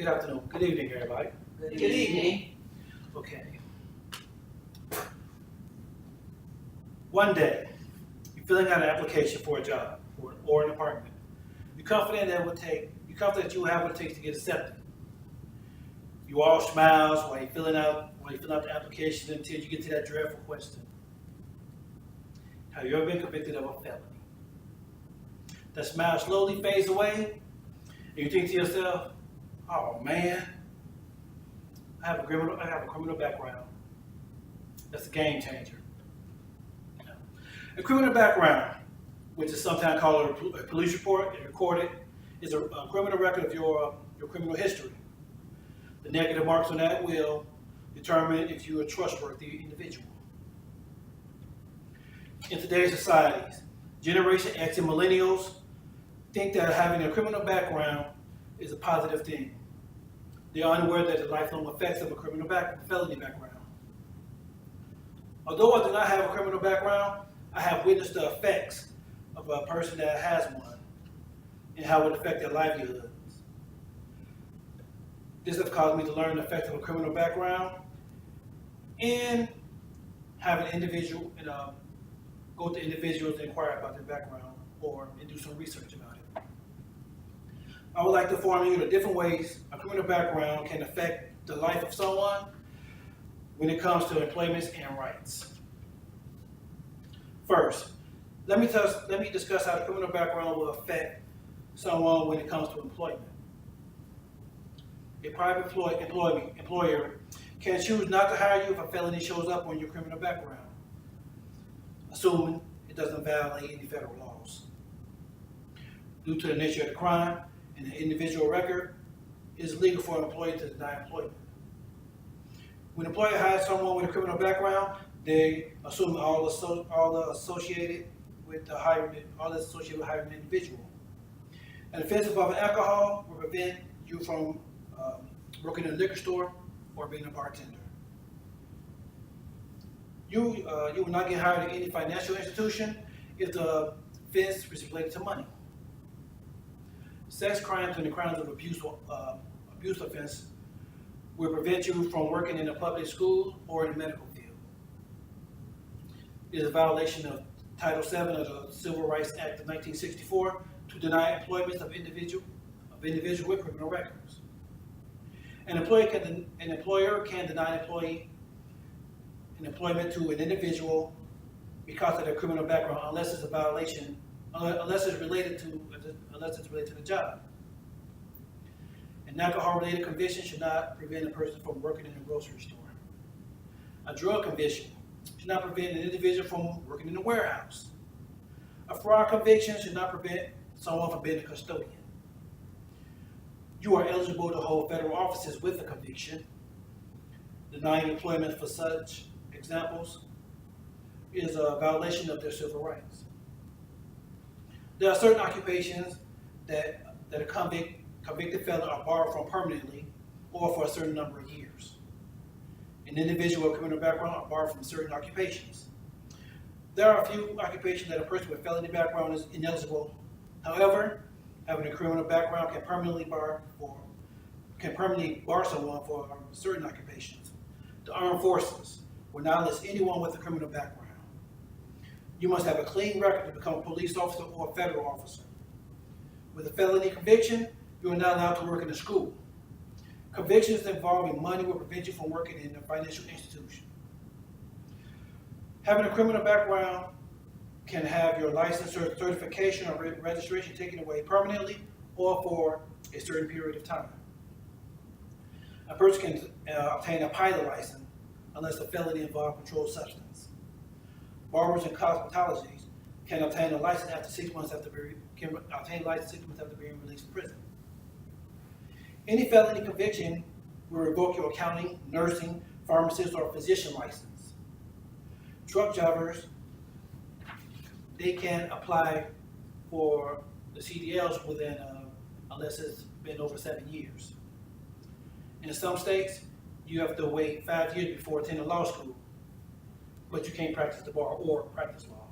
Good afternoon. Good evening, everybody. Good evening. Okay. One day, you're filling out an application for a job or an apartment. You're confident that you will have what it takes to get accepted. You all smiles while you fill out the application until you get to that dreadful question. Have you ever been convicted of a felony? That smile slowly fades away, and you think to yourself, "Oh man, I have a criminal background. That's a game changer." A criminal background, which is sometimes called a police report and recorded, is a criminal record of your criminal history. The negative marks on that will determine if you're a trustworthy individual. In today's societies, Generation X and millennials think that having a criminal background is a positive thing. They are unaware that the lifelong effects of a felony background. Although I do not have a criminal background, I have witnessed the effects of a person that has one and how it would affect their livelihoods. This has caused me to learn the effects of a criminal background and have an individual and go to individuals and inquire about their background and do some research about it. I would like to inform you the different ways a criminal background can affect the life of someone when it comes to employment and rights. First, let me discuss how the criminal background will affect someone when it comes to employment. A private employer can choose not to hire you if a felony shows up on your criminal background, assuming it doesn't violate any federal laws. Due to the nature of the crime and the individual record, it is legal for an employer to deny employment. When an employer hires someone with a criminal background, they assume all associated with hiring an individual. An offense involving alcohol will prevent you from working in a liquor store or being a bartender. You will not get hired at any financial institution if the offense is related to money. Sex crimes and the crimes of abuse offense will prevent you from working in a public school or in the medical field. It is a violation of Title VII of the Civil Rights Act of 1964 to deny employment of individual with criminal records. An employer can deny employment to an individual because of their criminal background unless it's related to the job. An alcohol-related conviction should not prevent a person from working in a grocery store. A drug conviction should not prevent an individual from working in a warehouse. A fraud conviction should not prevent someone from being a custodian. You are eligible to hold federal offices with a conviction. Denying employment for such examples is a violation of their civil rights. There are certain occupations that a convicted felon are barred from permanently or for a certain number of years. An individual with a criminal background are barred from certain occupations. There are a few occupations that a person with a felony background is ineligible. However, having a criminal background can permanently bar someone for certain occupations. The armed forces will not list anyone with a criminal background. You must have a clean record to become a police officer or a federal officer. With a felony conviction, you are not allowed to work in a school. Convictions involving money will prevent you from working in a financial institution. Having a criminal background can have your license or certification or registration taken away permanently or for a certain period of time. A person can obtain a pilot license unless the felony involves controlled substance. Barbers and cosmetologists can obtain a license after 6 months after being released from prison. Any felony conviction will revoke your accounting, nursing, pharmacist, or physician license. Truck drivers, they can apply for the CDLs unless it's been over 7 years. In some states, you have to wait 5 years before attending law school, but you can't practice the bar or practice law.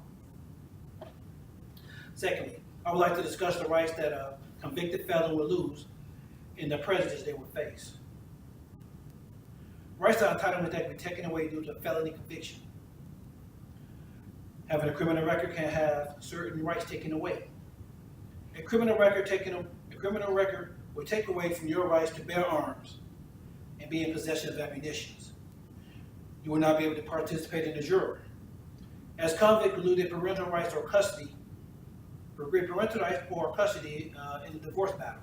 Secondly, I would like to discuss the rights that a convicted felon will lose and the prejudice they would face. Rights are entitlements that can be taken away due to a felony conviction. Having a criminal record can have certain rights taken away. A criminal record will take away from your rights to bear arms and be in possession of ammunition. You will not be able to participate in the jury. As convicts, you lose parental rights or custody, in the divorce battle.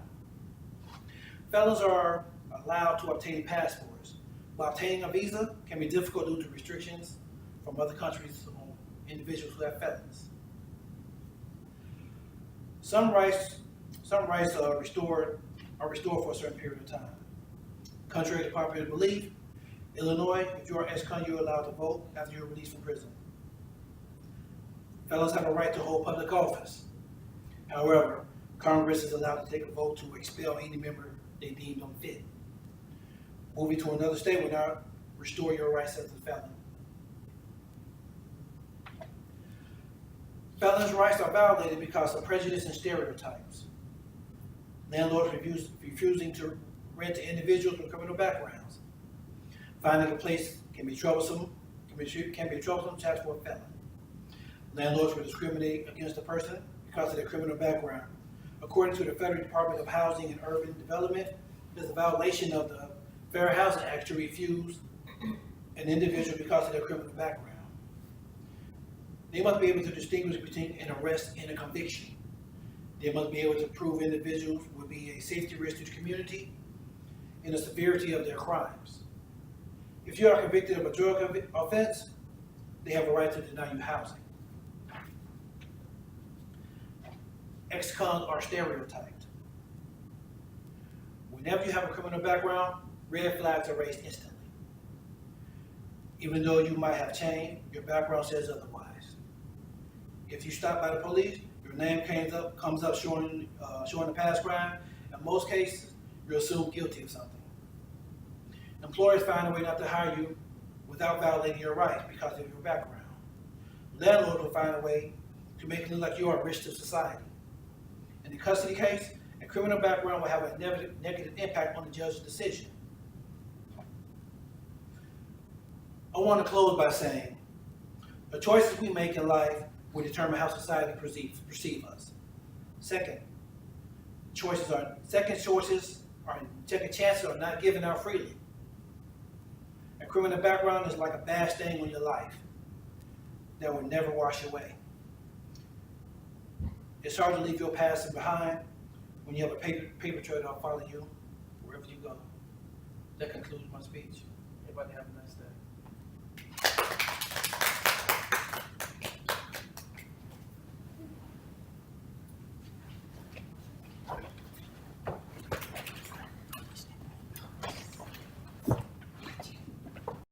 Felons are allowed to obtain passports, but obtaining a visa can be difficult due to restrictions from other countries on individuals who have felons. Some rights are restored for a certain period of time. Contrary to popular belief, Illinois, if you are ex-con, you're allowed to vote after you're released from prison. Felons have a right to hold public office. However, Congress is allowed to take a vote to expel any member they deem unfit. Moving to another state will not restore your rights as a felon. Felons' rights are violated because of prejudice and stereotypes. Landlords refusing to rent to individuals with criminal backgrounds. Finding a place can be troublesome task for a felon. Landlords will discriminate against a person because of their criminal background. According to the Federal Department of Housing and Urban Development, it is a violation of the Fair Housing Act to refuse an individual because of their criminal background. They must be able to distinguish between an arrest and a conviction. They must be able to prove individuals will be a safety risk to the community and the severity of their crimes. If you are convicted of a drug offense, they have a right to deny you housing. Ex-cons are stereotyped. Whenever you have a criminal background, red flags are raised instantly. Even though you might have changed, your background says otherwise. If you stop by the police, your name comes up showing the past crime. In most cases, you're assumed guilty of something. Employers find a way not to hire you without violating your rights because of your background. Landlords will find a way to make it look like you are a risk to society. In the custody case, a criminal background will have a negative impact on the judge's decision. I want to close by saying, the choices we make in life will determine how society perceive us. Second chances are not given out freely. A criminal background is like a bad stain on your life that will never wash away. It's hard to leave your past behind when you have a paper trail that'll follow you wherever you go. That concludes my speech. Everybody have a nice day.